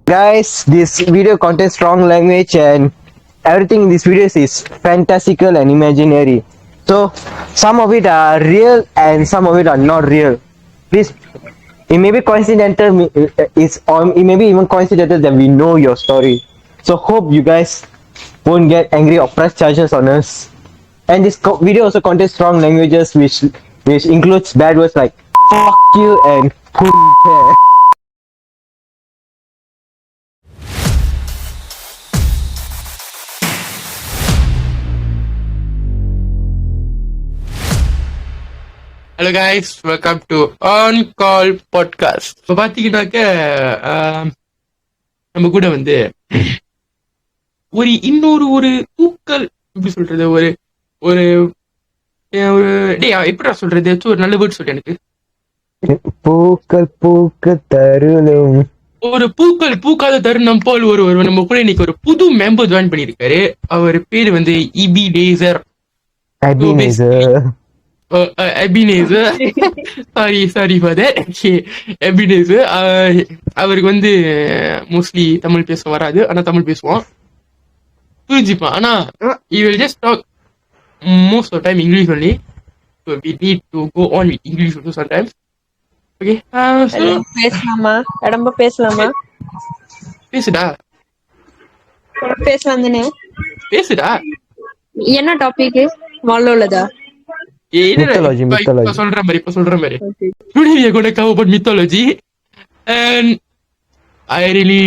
Guys, this video contains strong language and everything in this video is fantastical and imaginary. So, some of it are real and some of it are not real. Please, it may be coincidental, it may be even coincidental that we know your story. So, hope you guys won't get angry or press charges on us. And this video also contains strong languages which includes bad words like fuck you and punte. Hello guys, welcome to on call podcast. இப்போ பார்த்தீங்கன்னாக்க நம்ம கூட வந்து ஒரு தூக்கல் எப்படி சொல்றது, ஒரு ஒரு எப்படா சொல்றது, ஒரு நல்ல வேர்ட் சொல்லு எனக்கு. பூக்கள் தருணம், ஒரு பூக்காத தருணம் போல் ஒரு நம்ம கூட இன்னைக்கு ஒரு புது மெம்பர் ஜாயின் பண்ணியிருக்காரு. அவர் பேரு வந்து Ebenezer. Sorry for that. Ebenezer அவருக்கு வந்து மோஸ்ட்லி தமிழ் பேச வராது, ஆனா தமிழ் பேசுவோம், புரிஞ்சுப்பான். ஆனா he will just talk most of the time English only, so we need to go on with English also sometimes. Okay, so பேசலாமா? பேசுடா. என்ன டாபிக் வாழலதா? இப்ப சொல்ற மாதிரி today we are going to cover about mythology, and I really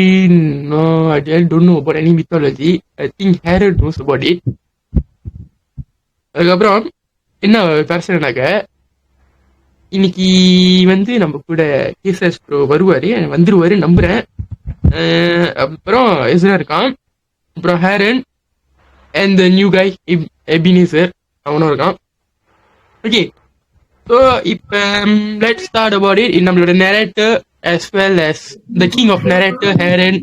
don't know about any mythology. I think Harold knows about it. அதுக்கப்புறம் என்ன பிரச்சனைனாக்க, இன்னைக்கு வந்து நம்ம கூட கேசஸ் வந்துருவாரு நம்புறேன். அப்புறம் எஸ்ரா இருக்கான், அப்புறம் ஹேரன் and the new guy Ebenezer அவனும் இருக்கான். ஓகே, ஸோ இப்போ let's start about it. நம்மளோட narrator as well as the king of narrator Haran.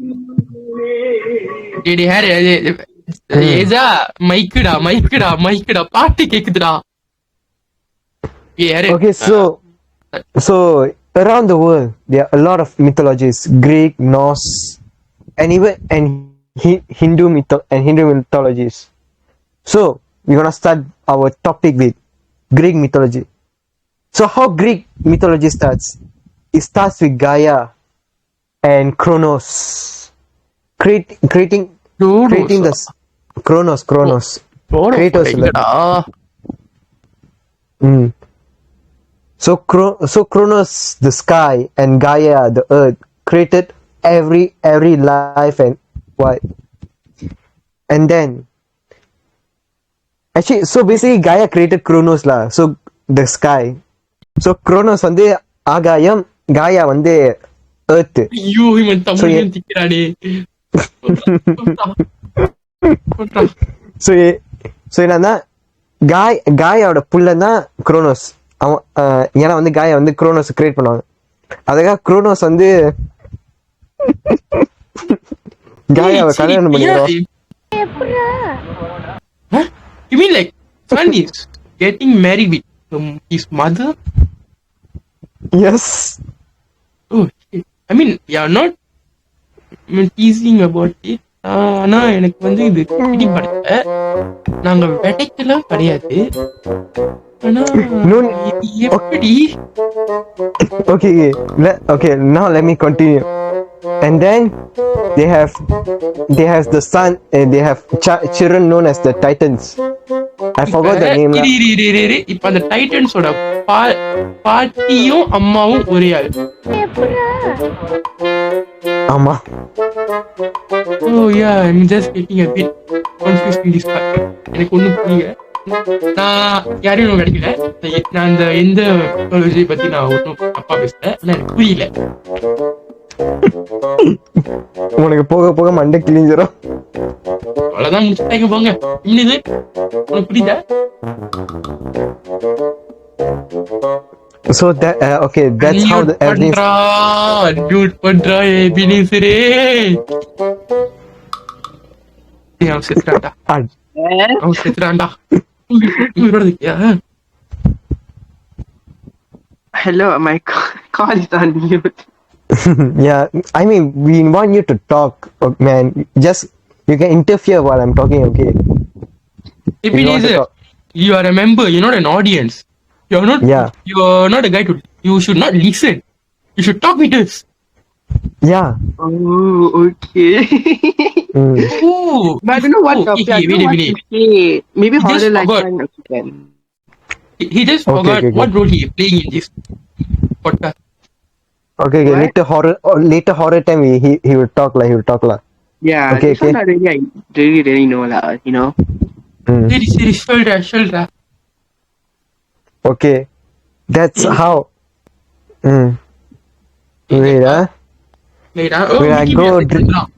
ஏஜா மைக்குடா பாட்டு கேக்குதுடா. Okay, so around the world there are a lot of mythologies, Greek, Norse, and even Hindu mythologies. So we're gonna start our topic with Greek mythology. So how Greek mythology starts? It starts with Gaia and Kronos, creating the Kronos. Kratos. So Kronos, the sky, and Gaia, the earth, created every life and what. And then actually, so basically Gaia created Kronos lah. So the sky. So Kronos வந்து ஆகாயம், Gaia வந்து earth. ஐயோ, இவன் Tamil திக்கிறானே. So என்னன்னா காயாவோட புள்ளன் தான் குரோனோஸ். அவன் ஏன்னா வந்து காயா வந்து குரோனோஸ் கிரியேட் பண்ணுவாங்க. அதுக்காக குரோனோஸ் வந்து காயாவை கல்யாணம் பண்ணிடுறோம். You mean like son is getting married with his mother? Yes. Oh, I mean, yeah, not teasing about it. ஆனா எனக்கு வந்து இது பிடிப்படல. நாங்க வெடைக்கலாம் கிடையாது. ஆனா எப்படி? Okay, now let me continue. And then they have the son, and they have children known as the Titans. I forgot the name. இப்ப அந்த டைட்டன்ஸோட பாட்டியும் அம்மாவும் ஒரே ஆளு. ஆமா. Oh yeah, I'm just getting a bit confused in this part. எனக்கு ஒண்ணும் புரியல. நான் யாரையும் கிடைக்கல. நான் அந்த எந்த mythology பத்தி நான் ஒன்றும் அப்பா பேசல. ஆனா எனக்கு புரியல. உனக்கு போக போக மண்டை கிழிஞ்சிரும். அவ்வளவுதான், முடிச்சுட்டாங்க போங்க. இன்னது உனக்கு புரியுதா? So that okay, that's how the everything. பண்றா Ebenezer. அவன் செத்துறான்டா. Hello, my call is on mute. Yeah, I mean, we want you to talk, man. Just you can interfere while I'm talking, okay? If you want to Ebenezer, talk, you are a member. You're not an audience. You're not. yeah, You're not a guy to. You should not listen. You should talk with us. yeah. Oh, okay. Mm. Oh, But I don't know what oh, topic. I wait don't know a what minute. to say. Maybe He just horror like forgot. kind of can. He just Okay, forgot okay, okay. what role he is playing in this podcast. Okay, okay. What? Later horror time, he will talk like he will talk lah. Yeah, Okay, this one okay. I really know lah. You know. Mm. Siri, சொல்றா. Okay, that's how. Mm. Wait, Layடா. Oh, Wait, I Mickey go Mouse drink. சொல்றான்.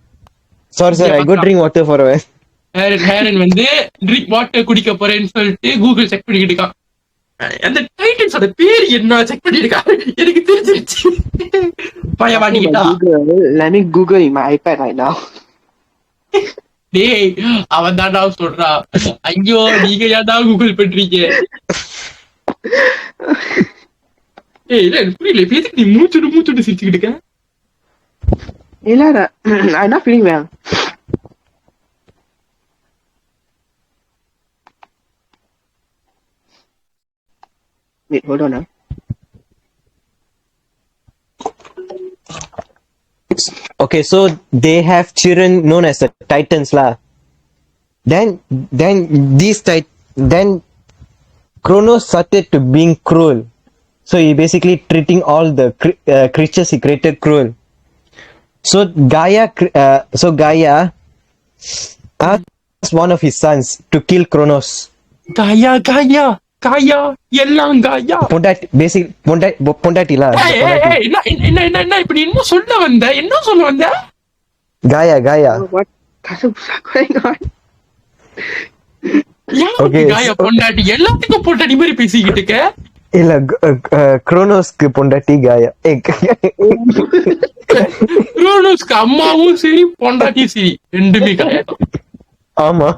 Sorry, Yeah, I go பார்க்கலாம். drink water for a while. ஹேரன் வந்து drink water குடிக்க போறேன்னு சொல்லிட்டு Google check பண்ணிட்டு இருக்கான். அந்த டைட்டன்ஸோட பேர் என்ன செக் பண்ணிட்டு இருக்கான். எனக்கு தெரிஞ்சிருச்சு. பய வாங்கிட்டா. Let me Google in my iPad right now. டேய் அவன் தான்டா சொல்றான். ஐயோ நீங்க ஏன்டா கூகுள் பண்றீங்க? ஏய் இல்ல எனக்கு புரியல. இப்ப எதுக்கு நீ மூச்சுட்டு சிரிச்சுக்கிட்டு இருக்க? இல்ல, I'm not feeling well. Wait, hold on. Okay, so they have children known as the Titans lah. Then then Kronos started to being cruel. So he basically treating all the creatures he created cruel. So Gaia asked one of his sons to kill Kronos. காயா எல்லாம் காயா. பொண்டாட்டி lah. ஏய், என்ன இப்ப நீ என்ன சொல்ல வந்த? Gaia. What going on? யாருக்கு Okay, காயா பொண்டாட்டி? எல்லாத்துக்கும் பொண்டாட்டி மாதிரி பேசிக்கிட்டு இருக்க. இல்ல குரோனோஸ்க்கு பொண்டாட்டி காயா. குரோனோஸ்க்கு அம்மாவும் சரி பொண்டாட்டியும் சரி ரெண்டுமே காயா தான். ஆமா.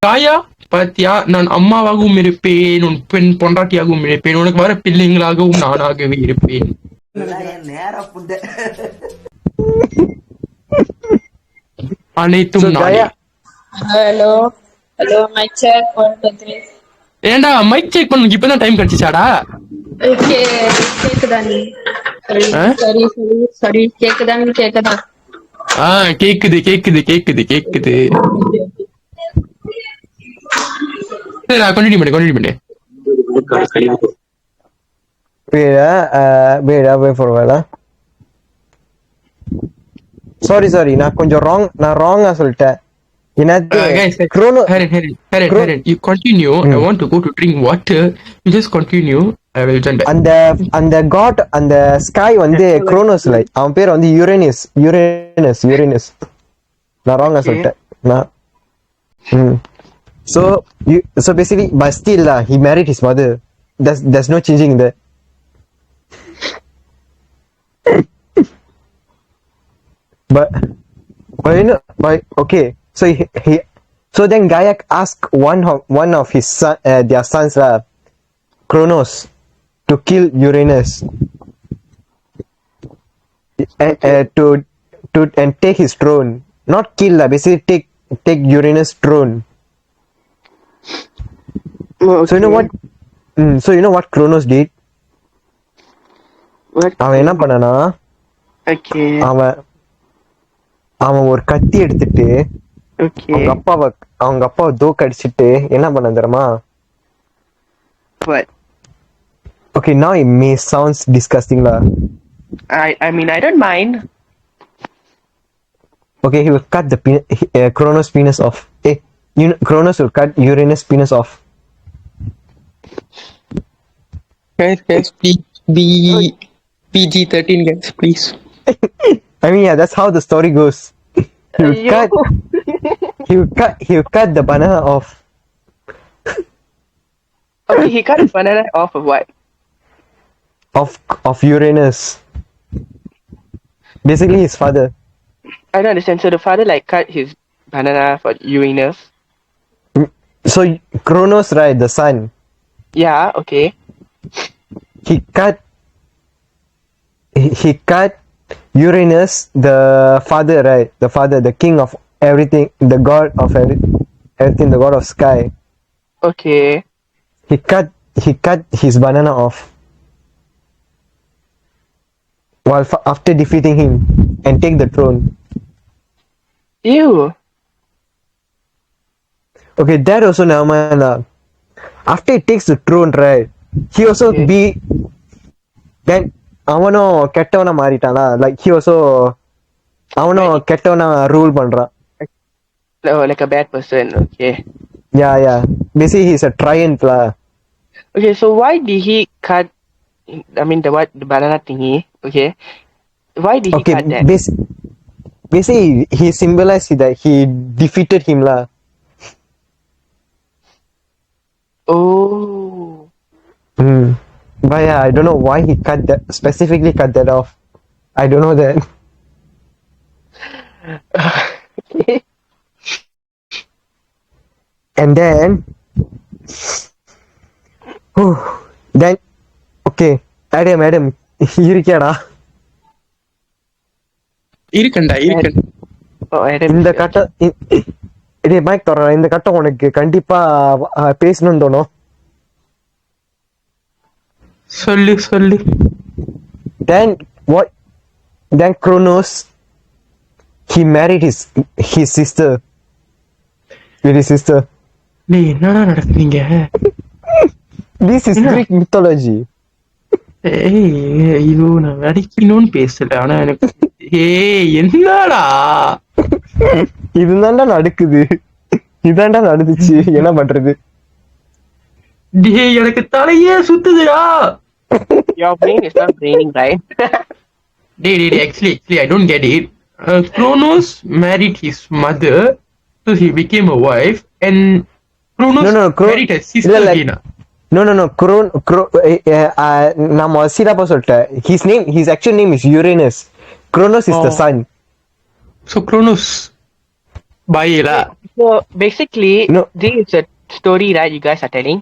காயா பாத்தியா, நான் அம்மாவாகவும் இருப்பேன், உன் பெண் பொண்டாட்டியாகவும் இருப்பேன், உனக்கு வர பிள்ளைங்களாகவும் நானாகவே இருப்பேன். அனைத்தும் So, நானே. Gaia, Hello, mic check 1 2 3. ஏன்டா மைக் செக் பண்ணு, இப்பதான் டைம் கிடைச்சிச்சாடா? Okay, கேக்குதா நீ? ஆ? சரி கேக்குதா? கேக்குது. சரி நான் கண்டினியூ பண்ணு. wait for a while. Sorry, நான் கொஞ்சம் wrong சொல்லிட்டேன். Guys, Chrono Heren, you continue. I want to go to drink water. You just continue. I will join back. அந்த god அந்த ஸ்கை வந்து குரோனோஸ் லை. அவன் பேர் வந்து யுரேனஸ். நான் wrong சொல்லிட்டேன். நான் So basically, but still he married his mother. There's no changing that. but you know, okay. So then Gaia asked one of his their sons Kronos to kill Uranus and take his throne. Not kill basically take Uranus' throne. Okay. So you know what Kronos did? What? அவன் என்ன பண்ணானா, Okay. அவன் ஒரு கத்தி எடுத்துட்டு Okay. அவங்க அப்பாவை தோக்கடிச்சிட்டு என்ன பண்ண தெரியுமா? What? Okay, now it may sounds disgusting lah. I mean, I don't mind. Okay, he will cut the Kronos penis off. Kronos will cut Uranus penis off. Guys, please be PG-13, guys, please. I mean, yeah, that's how the story goes. He will cut the banana off. Okay, he cut his banana off of what? Of Uranus. Basically his father. I don't understand. So the father like cut his banana for Uranus. So Kronos, right, the son, Yeah. Okay. he cut he cut Uranus, the father, right? The father, the king of everything, the god of everything, the god of sky. Okay. He cut his banana off while after defeating him and take the throne. Ew. Okay, that also never mind lah. After he takes the throne, right? He also Okay. be then அவனும் கெட்டவனா மாறிட்டானா, like he also அவனும் கெட்டவனா rule பண்றான். Oh, like a bad person. Okay. Yeah. Basically he's a tyrant lah. Okay, so why did he cut? I mean, the banana thingy. Okay. Why did he Okay, cut that? basically he symbolized that he defeated him lah. Oh. But yeah, I don't know why he specifically cut that off. I don't know that. Okay. And then then okay, Adam இருக்கியாடா? இருக்கண்டா. Oh, Adam. இந்த கட்டம் டேய் mic தர, இந்த கட்டம் உனக்கு கண்டிப்பா பேசணும்னு தோணும். சொல்லு. Then what? Then Kronos, he married his sister. With his sister. டேய் என்னடா நடக்குறீங்க? This is Greek mythology. ஐயோ நான் நடிக்கணும்னு பேசல, ஆனா எனக்கு என்னடா இதுதான்டா நடக்குது, இதான்டா நடந்துச்சு, என்ன பண்றது? டேய் எனக்கு தலையே சுத்துதுடா. Your brain is not braining, right? டேய் actually I don't get it. Kronos married his mother, so he became a wife, and Kronos married his sister again. No. நம்ம சீதாப்பா சொல்லிட்டேன். His actual name is Uranus. Kronos is the sun. So Kronos Baila. So basically, No. this is a story that you guys are telling.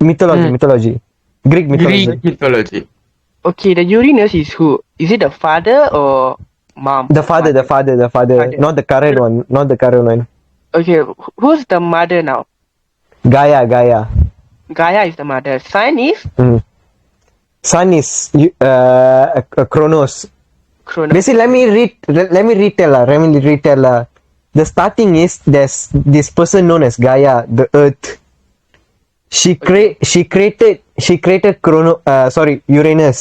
Mythology. Greek mythology. Okay, the Uranus is who? Is it the father or mom? The father. Not the current one. Okay, who's the mother now? Gaia. Gaia is the mother. Son is Sun is Kronos. Kronos. Basically, let me retell. The starting is there's this person known as Gaia, the Earth. She created Uranus.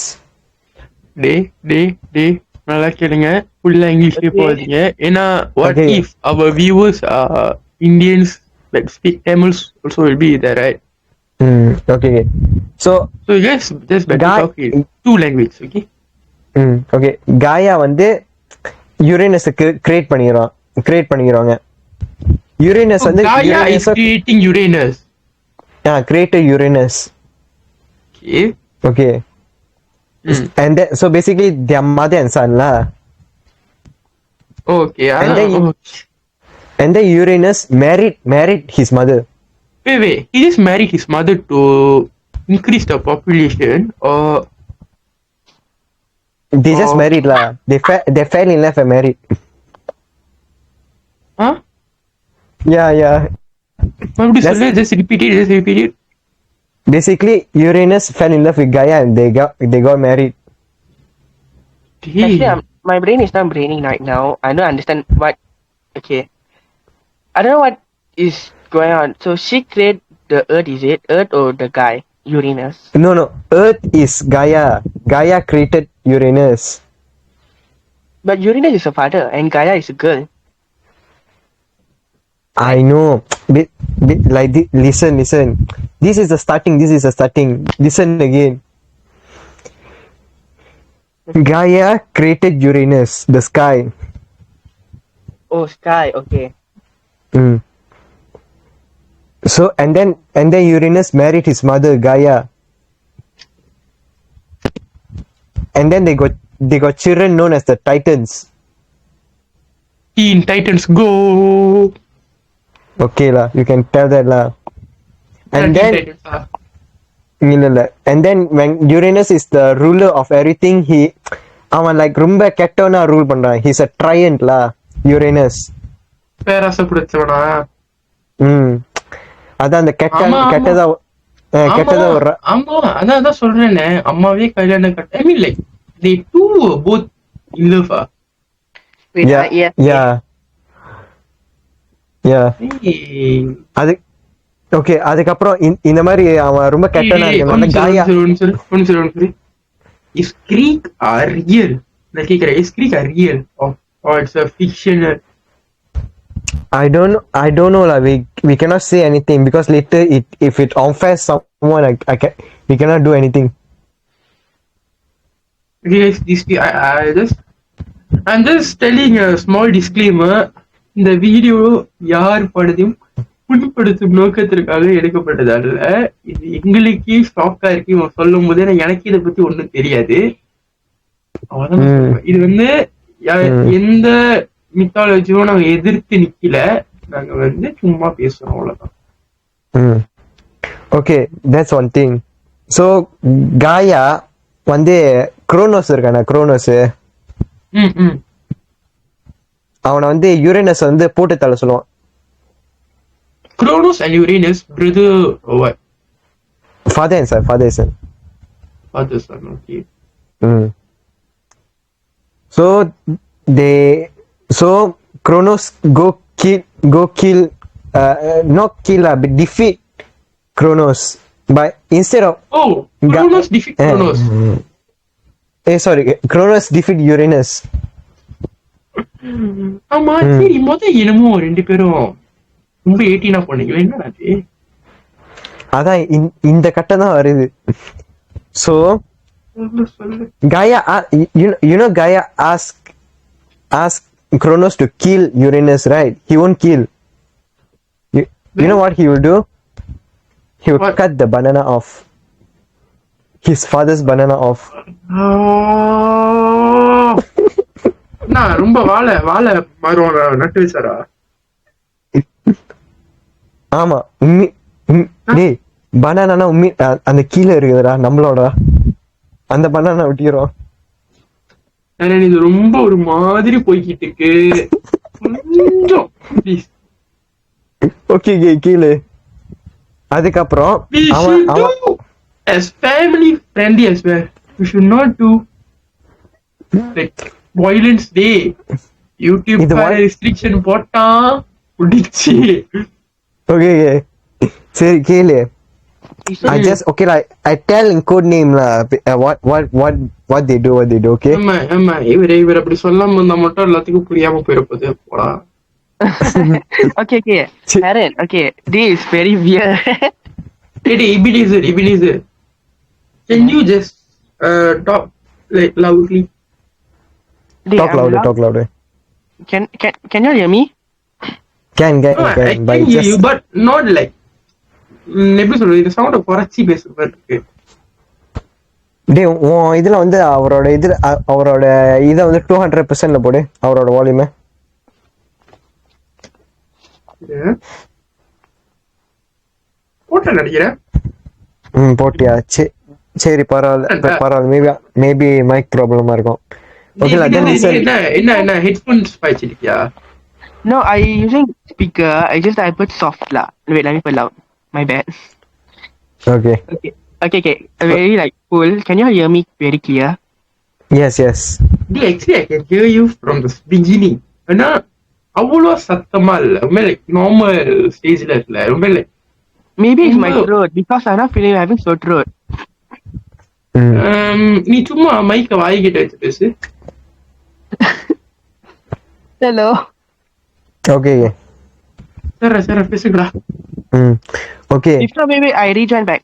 டேய் நல்லா கேளுங்க, ஃபுல்லா இங்கிலீஷ்லயே போகாதீங்க. ஏன்னா what Okay. if our viewers are Indians that speak Tamil also will be there, right? Okay. So So you guys just better talk in two languages, okay? okay. Gaia வந்து Uranus create பண்ணிடுறாங்க. Uranus So வந்து Gaia is creating Uranus. created Uranus. Okay. And then so basically their mother and son lah. Okay. And then Uranus married his mother. Wait. He just married his mother to increase the population, or They just married lah. They fell in love and married. huh? Yeah. மறுபடியும் சொல்லு, just repeat it. Basically, Uranus fell in love with Gaia and they got married. Actually, my brain is not braining right now. I don't understand what. Okay, I don't know what is going on. So she created the Earth. Is it Earth or the guy Uranus? No. Earth is Gaia. Gaia created Uranus. But Uranus is a father and Gaia is a girl. I know. Like listen. This is the starting. Listen again. Gaia created Uranus, the sky. Oh, sky. Okay. So and then Uranus married his mother Gaia. And then they got children known as the Titans. Teen Titans Go! Okay lah, you can tell that lah. And Teen then Titans, இல்ல. And then when Uranus is the ruler of everything, அவன் like ரொம்ப கெட்டவனா rule பண்றான். He's a tyrant lah, Uranus. பேராசை பிடிச்சவனா? அதான் அந்த ஆமா, ஆமா. கெட்டதா கெட்டதா ஆமா, ஒரு ஆமா, அதான் சொல்றேனே, அம்மாவே கல்யாணம் கட்ட I mean like they two were both in love. Wait, yeah yeah. yeah Hey. அது ஓகே. அதுக்கப்புறம் இந்த மாதிரி அவன் ரொம்ப கெட்டவனா இருக்கனால காயா one second. Is Greek are real? Like is Greek are real or it's a fictional? I don't know lah. We cannot say anything because later if it offends someone, we cannot do anything. Okay, guys, I'm just telling a small disclaimer. இந்த video யார் படத்தையும் புண்படுத்தும் நோக்கத்திற்காக எடுக்கப்பட்டது அல்ல. இது எங்களுக்கே ஷாக்கா இருக்கு இவன் சொல்லும் போது. எனக்கு இதை பத்தி ஒண்ணும் தெரியாது. இது வந்து எந்த மித்தாலஜியும் நாங்க எதிர்த்து நிக்கல. நாங்க வந்து சும்மா பேசுறோம், அவ்வளவுதான். Okay, that's one thing. So காயா வந்து குரோனோஸ் இருக்கான, குரோனோஸ் அவனை வந்து யுரேனஸ் வந்து போட்டு தள்ள சொல்லுவான். Cronus and Uranus, brother or what? Father and son. Father son, okay. So Cronus go kill not kill but defeat Cronus, but instead of Cronus defeat Cronus. Sorry, Cronus defeat Uranus. ஆமா, சரி, என்னமோ ரெண்டு பேரும் ரொம்ப 18 போனீங்களா, என்ன? அதான் இந்த கட்டம் தான் வருது. So Gaia, you know Gaia ask Cronus to kill Uranus, right? He won't kill. You know what he will do? He will cut the banana off. His father's banana off. நான் ரொம்ப வாழை மரம் நட்டு வச்சாரா? ஆமா, டேய் பனானா உம்மி அந்த கீழே இருக்குதுடா நம்மளோட, அந்த பனானா விட்டிரோம். இது ரொம்ப ஒரு மாதிரி போய்கிட்டு இருக்கு. கொஞ்சம் ப்ளீஸ். ஓகே கீழே. அதுக்கப்புறம் as family friendly as well, we should not do like violence day. YouTube restriction போட்டா புடிச்சி. ஓகே சரி கேளு. I just okay like I tell in code name lah what they do okay. ஆமா இவர் அப்படி சொல்லாம இருந்தா மட்டும் எல்லாத்துக்கும் புரியாம போயிரப்போது போடா. Okay Aaron, okay, this is very weird. Hey Ebenezer, can you just talk like loudly? Talk louder. Can you hear me? Can I can hear you, but not like எப்படி சொல்றது, இந்த சவுண்ட குறைச்சி பேசுற மாதிரி இருக்கு. டேய் இதுல வந்து அவரோட இத வந்து 200%ல போடு, அவரோட வால்யூம். போட்ட நினைக்கிறேன். போட்டியா? சரி பரவாயில்ல. மேபி மைக் ப்ராப்ளமா இருக்கும். ஓகே என்ன headphones பாய்ச்சிருக்கியா? No, I using speaker. I put soft lah. Wait, let me put loud. My bad. Okay. Very like cool. Can you hear me very clear? Yes. Actually, I can hear you from the beginning. ஆனா அவ்வளோ சத்தமா இல்ல, ரொம்ப like normal ஸ்டேஜ்ல இல்ல, ரொம்ப like maybe it's my throat because I'm not feeling having sore throat. நீ சும்மா மைக்க வாய்கிட்ட வச்சு பேசு. Hello. Okay. சரி பேசுங்கடா. Okay. If not, maybe I rejoin back.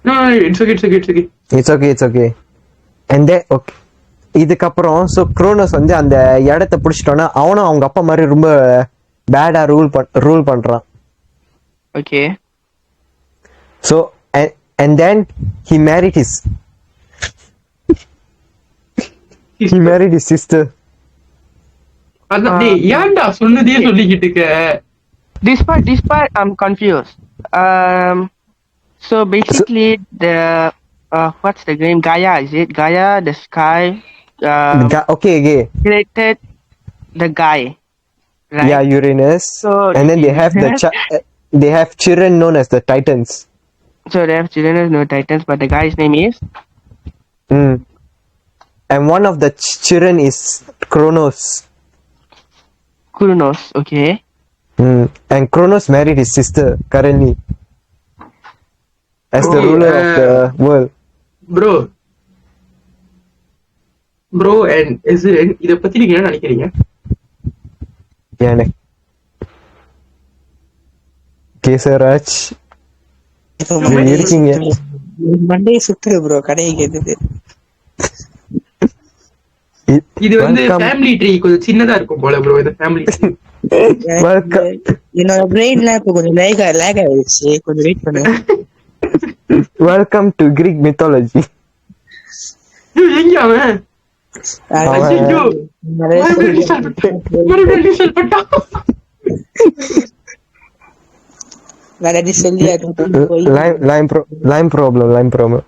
No, it's okay. And then okay. இதுக்கப்புறம் சோ குரோனஸ் வந்து அந்த இடத்தை புடிச்சிட்டோன்னா அவனும் அவங்க அப்பா மாதிரி ரொம்ப பேடா ரூல் பண்றான். Okay. So and then he married his sister. அதான் டேய் ஏன்டா சொன்னதே சொல்லிக்கிட்டு இருக்க? This part I'm confused. So basically, the what's the game? Gaia, is it? Gaia, the sky, Okay, created the guy, right? yeah, Uranus, So and then they have they have children known as the Titans. so they have children, no Titans, but the guy's name is Mm. And one of the children is Kronos. Kronos. Okay. And Kronos married his sister currently as the Okay, ruler of the world. Bro and எஸ்ரன் இத பத்தி நீங்க என்ன நினைக்கிறீங்க? எனக்கு கேசராஜ் நீங்க இருக்கீங்க. Monday சுத்துரு bro கடையை கேட்டது. இது வந்து Welcome. ஃபேமிலி ட்ரீ கொஞ்சம் சின்னதா இருக்கும் போல ப்ரோ இந்த ஃபேமிலி ட்ரீ. Welcome. என்னோட பிரெயின்ல இப்ப கொஞ்சம் லேக் ஆயிடுச்சு, கொஞ்சம் வெயிட் பண்ணு. Welcome to Greek mythology. எங்க அவன் ஐயோ, மறுபடியும் டிஸ்டர்ப் பண்ணிட்டான். வேற எது சொல்லி லைம் ப்ராப்ளம்.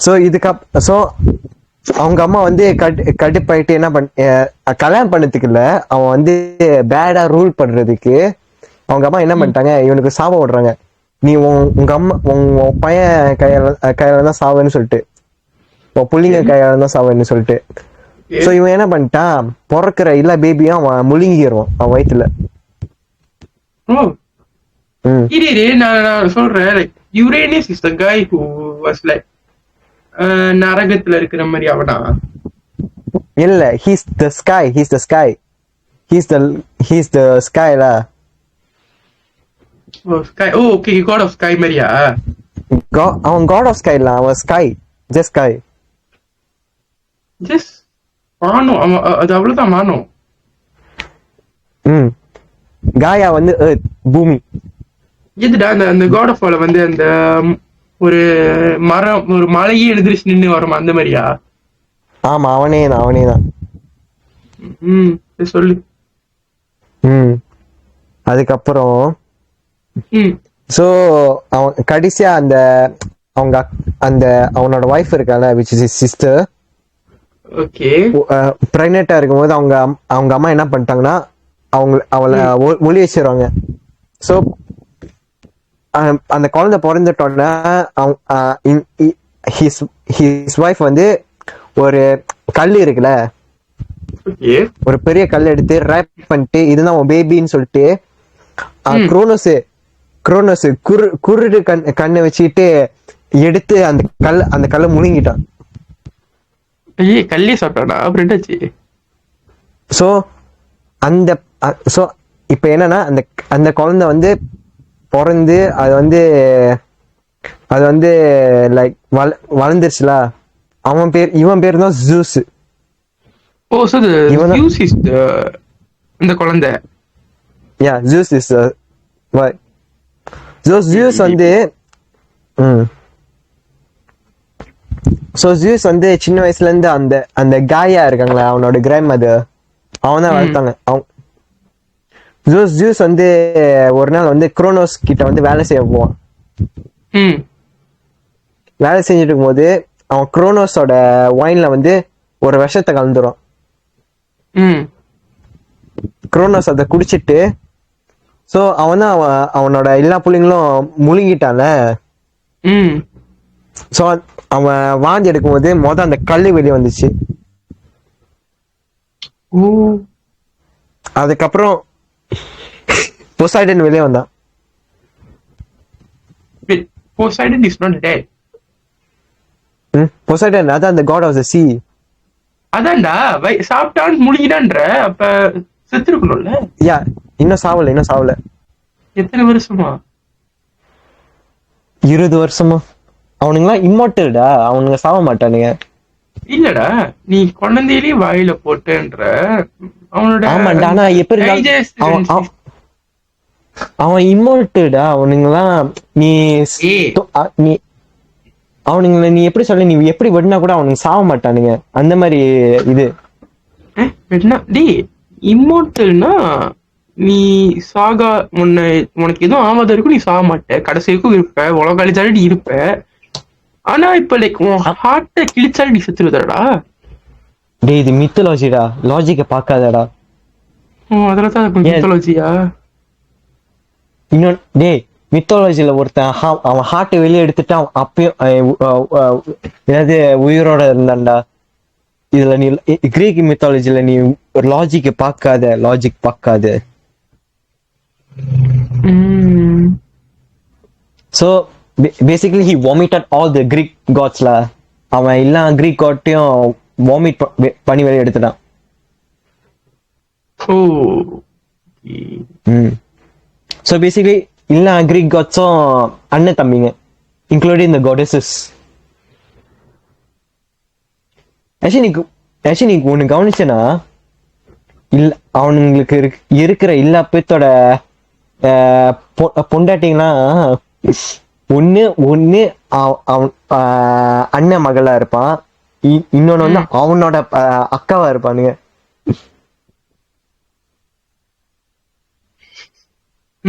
ஸோ ஸோ அவங்க அம்மா வந்து கடுப்பாயிட்டு என்ன கல்யாணம் பண்ணதுக்கு இல்ல, அவன் வந்து பேடா ரூல் பண்றதுக்கு அவங்க அம்மா என்ன பண்ணிட்டாங்க, இவனுக்கு சாபம் விடுறாங்க. நீ உங்க அம்மா உங்க பையன் கையால தான் சாவுன்னு சொல்லிட்டு, புள்ளிங்க கையால தான் சாவுன்னு சொல்லிட்டு. சோ இவன் என்ன பண்ணிட்டான், பிறக்கிற எல்லா பேபியும் அவன் முழுங்கிடுவான் அவன் வயிற்றுல. நான் சொல்றேன், like Uranus is the guy who was like நரகத்துல இருக்கிற மாதிரி அவனா? இல்ல, he's the sky la. Sky. Oh, okay, god of sky மாதிரியா? அவன் god of sky இல்ல, அவன் sky, just sky. Just மானோ, அது அவ்வளவுதான் மானோ. காயா வந்து earth, பூமி. எதுடா அந்த god of war வந்து அந்த ஒரு மரம் ஒரு மலையே எழுந்திரிச்சு நின்று வருமா அந்த மாதிரியா? ஆமா, அவனேதான். சொல்லு. அதுக்கப்புறம் சோ அவன் கடைசியா அவனோட ஒய்ஃப் இருக்கால, which is his sister. Okay. பிரெக்னெண்டா இருக்கும்போது அவங்க அம்மா என்ன பண்ணிட்டாங்கன்னா அவளை ஒளி வச்சிருவாங்க. சோ அந்த குழந்தை பிறந்துட்டோன்னா ஹிஸ் ஒய்ஃப் வந்து ஒரு கல் இருக்குல்ல, ஒரு பெரிய கல் எடுத்து ரேப் பண்ணிட்டு இதுதான் உன் பேபின்னு சொல்லிட்டு குரோனோஸ் குருடு கண்ணை வச்சுக்கிட்டு எடுத்து அந்த கல்லை முழுங்கிட்டான். கல்லே சாப்பிட்டானா? சோ சோ இப்ப என்னன்னா அந்த குழந்தை வந்து பிறந்து அது வந்து லைக் வளர்ந்துருச்சுல, இவன் பேர் தான் Juice. Oh, so Juice is இந்த குழந்தை. யா, ஜூஸ் இஸ் ஜூஸ் வந்து ஜூஸ் வந்து சின்ன வயசுல இருந்து அந்த காயா இருக்காங்களா, அவனோட கிராண்ட் மதர், அவன் தான் வளர்த்தாங்க. ஜூஸ் வந்து ஒரு நாள் வந்து குரோனோஸ் கிட்ட வந்து வேலை செய்ய போவான். வேலை செஞ்சுட்டு இருக்கும் போது அவன் குரோனோஸோட ஒயின்ல வந்து ஒரு விஷத்தை கலந்துரும். குரோனோஸ் அதை குடிச்சிட்டு சோ அவன் தான் அவனோட எல்லா புள்ளைங்களும் முழுங்கிட்டான்ல. சோ அவன் வாந்தி எடுக்கும் போது அந்த கல்லு வெளியே வந்துச்சு. அதுக்கப்புறம் போசைடன் வெளியே வந்தான். Poseidon is not dead. போசைடன் அதான் அந்த god of the sea. அதான்டா சாப்பிட்டான் முழுகிடான்ற, அப்ப செத்துருக்கணும்ல. யா, இன்னும் சாவல. எத்தனை வருஷமா? 20 வருஷமா. அவனுங்களாம் இம்மார்டல்டா, அவனுங்க சாவ மாட்டானுங்க. இல்லடா, நீ குழந்தையிலேயே வாயில போட்டேன்ற அவனோட. ஆமாண்டா, ஆனா எப்படி அவன் இம்மோர்டல்டா. அவனுங்களாம் நீ அவனுங்களை நீ எப்படி சொல்ல, நீ எப்படி வெட்டினா கூட அவனுங்க சாவ மாட்டானுங்க, அந்த மாதிரி இது. டேய் இம்மோர்டல்னா நீ சாகா உனக்கு எதுவும் ஆகாத இருக்கும், நீ சாக மாட்ட, கடைசி வரைக்கும் இருப்ப, உலக அழிச்சாலும் நீ இருப்ப. ஆனா இப்ப லைக் உன் ஹார்ட்டை கிழிச்சாலும் நீ செத்துருவதடா. டேய் இது மித்தலாஜிடா, லாஜிக்க பார்க்காதடா. அதெல்லாம் தான் மித்தாலஜியா? இன்னொன்னு டேய், மித்தாலஜில ஒருத்தன் அவன் ஹார்ட்டை வெளியே எடுத்துட்டு அவன் அப்பயும் ஏதாவது உயிரோட இருந்தான்டா. இதுல நீ கிரீக் மித்தாலஜில நீ லாஜிக்க பார்க்காத. So basically he vomited all the Greek gods la. அவன் எல்லா கிரீக் காட்டையும் வாமிட் பண்ணி வெளியே எடுத்துட்டான். ஓ. So basically எல்லா கிரீக் காட்ஸும் அண்ணன் தம்பிங்க, இன்க்ளூடிங் the goddesses. ஆக்சுவலி நீ ஒண்ணு கவனிச்சனா, இல்ல அவனுங்களுக்கு இருக்கிற எல்லா பேத்தோட பொண்டாட்டிங்களாம் ஒண்ணு அவன் அண்ணன் மகளா இருப்பான், இன்னொன்னு வந்து அவனோட அக்காவா இருப்பானுங்க.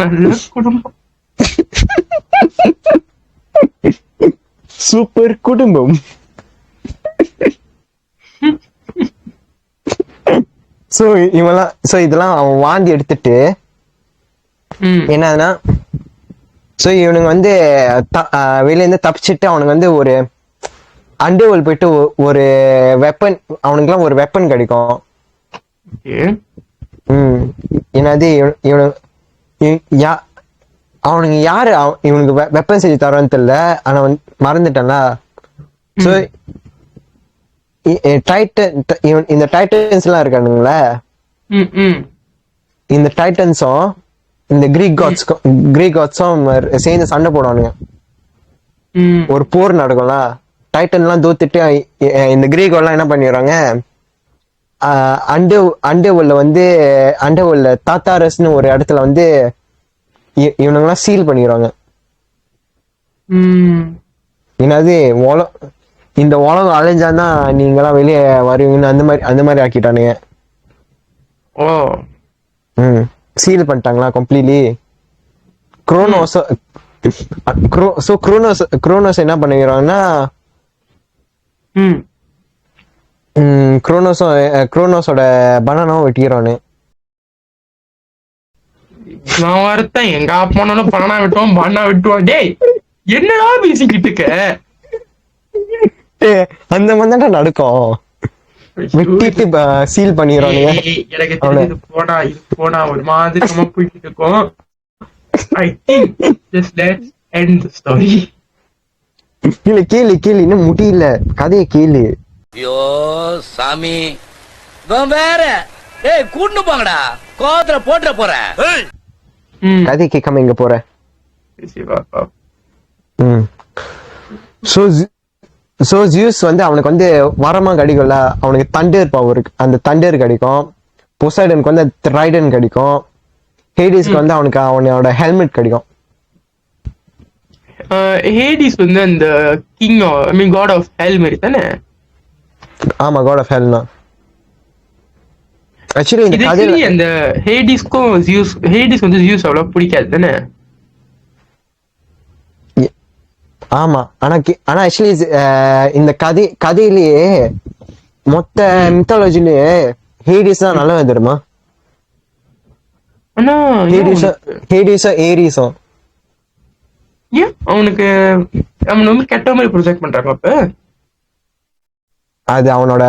நல்ல குடும்பம். சூப்பர் குடும்பம். சோ இதெல்லாம் அவன் வாந்தி எடுத்துட்டு என்னதுன்னா, சோ இவனுங்க வந்து வெளில இருந்து தப்பிச்சுட்டு அவனுக்கு வந்து ஒரு அண்டர்வேர்ல்ட் போயிட்டு ஒரு வெப்பன், அவனுக்குலாம் ஒரு வெப்பன் கிடைக்கும். என்னது அவனுக்கு யாரு இவனுக்கு வெப்பன் செஞ்சு தரான்னு தெரியல, ஆனா மறந்துட்டான்ல. சோ இந்த டைட்டன்ஸ் எல்லாம் இருக்கானுங்களே, இந்த டைட்டன்ஸும் இந்த கிரீக் காட்ஸும் சேர்ந்து சண்டை போடுவானுங்க. ஒரு போர் நடக்கும்ல, டைட்டன் எல்லாம் தோத்துட்டு இந்த கிரீக் எல்லாம் என்ன பண்ணிடுறாங்க, அண்டர்வேர்ல்ட்ல தாத்தாரஸ்னு ஒரு இடத்துல வந்து இவனுங்கெல்லாம் சீல் பண்ணிடுறாங்க. என்னது இந்த உலகம் அழிஞ்சாதான் நீங்கெல்லாம் வெளியே வருவீங்கன்னு அந்த மாதிரி ஆக்கிட்டானுங்க. சீல் பண்ணிட்டாங்களா கம்ப்ளீட்லி. குரோனோஸ் என்ன பண்ணிக்கிறாங்கன்னா, குரோனோஸோட பனானாவும் வெட்டிக்கிறானு. நான் ஒருத்தன் எங்க போனாலும் பனானா வெட்டுவான், பனானா வெட்டுவான். டேய் என்னடா பேசிக்கிட்டு இருக்க? அந்த மாதிரி தான் நடக்கும், வெட்டிட்டு சீல் பண்ணிடுறானுங்க. எனக்கு தெரிஞ்சது போனா ஒரு மாதிரி போயிட்டு இருக்கோம். I think just let's end the story. இல்ல கேளு இன்னும் முடியல, கதையை கேளு. ஐயோ சாமி வேற கூட்டு போங்கடா, கோவத்துல போட்டுற போறேன். கதையை கேட்காம எங்க போற? சோ ஜியூஸ் வந்து அவனுக்கு வந்து வரமா கிடைக்கும்ல, அவனுக்கு தண்டர் பவர், அந்த தண்டர் கிடைக்கும். பொசைடனுக்கு வந்து ட்ரைடன் கிடைக்கும். ஹேடிஸ்க்கு வந்து அவனோட ஹெல்மெட் கிடைக்கும். ஹேடிஸ் வந்து அந்த கிங் காட் ஆஃப் ஹெல் மாதிரி தானே? ஆமா, காட் ஆஃப் ஹெல்னா. ஆக்சுவலி இந்த கதையில அந்த ஹேடிஸ்க்கும் ஹேடிஸ் வந்து ஜியூஸ் அவ்வளவு பிடிக்காது தானே? ஆமா, ஆனா ஆக்சுவலி இந்த கதையிலேயே மொத்த மித்தாலஜிலேயே ஹேடிஸ் தான் நல்லவன் தெரியுமா? ஹேடிஸும் ஏரிஸும் ஏன் அவனுக்கு வந்து கெட்ட மாதிரி ப்ரொஜெக்ட் பண்றாங்க? அப்ப அது அவனோட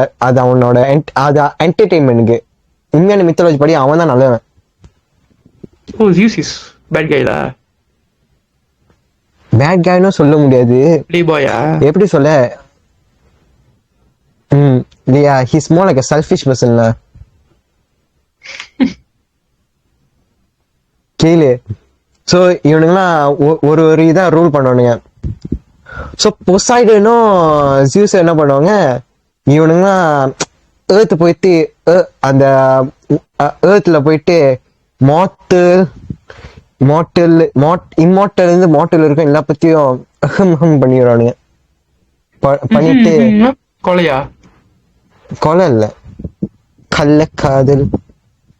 என்டர்டெயின்மெண்ட்க்கு. உண்மையான மித்தாலஜி படி அவன் தான் நல்லவன். ஓ, ஜியூஸ் இஸ் பேட் கைடா? பேட் கைன்னு சொல்ல முடியாது. எப்படி சொல்ல? His more like a selfish person la. கேளு. சோ இவனுங்கலாம் ஒரு இதா ரூல் பண்ணுவானுங்க. சோ பொசைடனும் ஜியூஸ் என்ன பண்ணுவாங்க, இவனுங்கலாம் ஏர்த் போயிட்டு அந்த ஏர்த்ல போயிட்டு இம்மோர்டல் இருந்து மார்டல் இருக்கும் எல்லா பத்தியும் பண்ணிடுறானுங்க. பண்ணிட்டு கொலை இல்ல, கள்ளக்காதல்,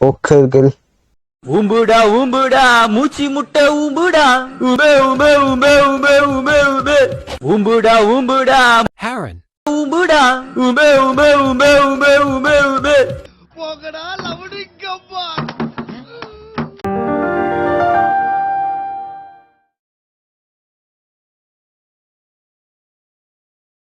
போக்கர்கள். ஊம்புடா ஊம்புடா மூச்சி முட்டை ஊம்புடா உபே உபே உபே உபே உபே உபே ஊம்புடா ஊம்புடா Heron. ஊம்புடா உபே உபே உபே உபே உபே உபே போகடா